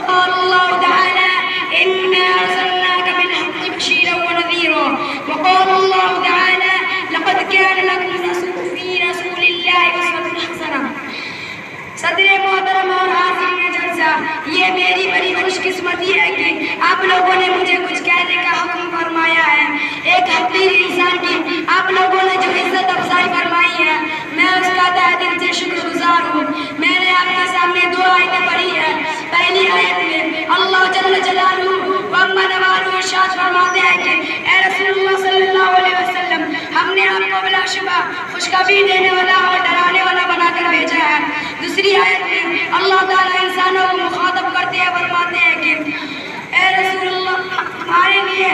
وقال الله تعالى إنا أرسلناك بالحق بشيرا ونذيرا. وقال الله تعالى لقد كان لكم في رسول الله أسوة حسنة. صدر محترم اور حاضرین جلسہ، یہ میری بڑی خوش قسمتی ہے کہ آپ لوگوں نے مجھے کچھ کہنے کا حکم فرمایا ہے. ایک حقیر انسان کی آپ لوگوں نے جو عزت افزائی فرمائی ہے، میں اس کا تہ دل سے شکر گزار ہوں. میں نے آپ کے سامنے دو آیتیں پڑھی ہیں. پہلی آیت میں اللہ جل جلالہ و عما نوالہ ارشاد فرماتے ہیں کہ اے رسول اللہ صلی اللہ علیہ وسلم، ہم نے آپ کو بلا شبہ خوشخبری دینے والا اور ڈرانے والا بنا کر بھیجا ہے. دوسری آیت میں اللہ تعالیٰ انسانوں کو مخاطب کرتے ہیں، فرماتے ہیں کہ اے رسول اللہ، ہمارے لیے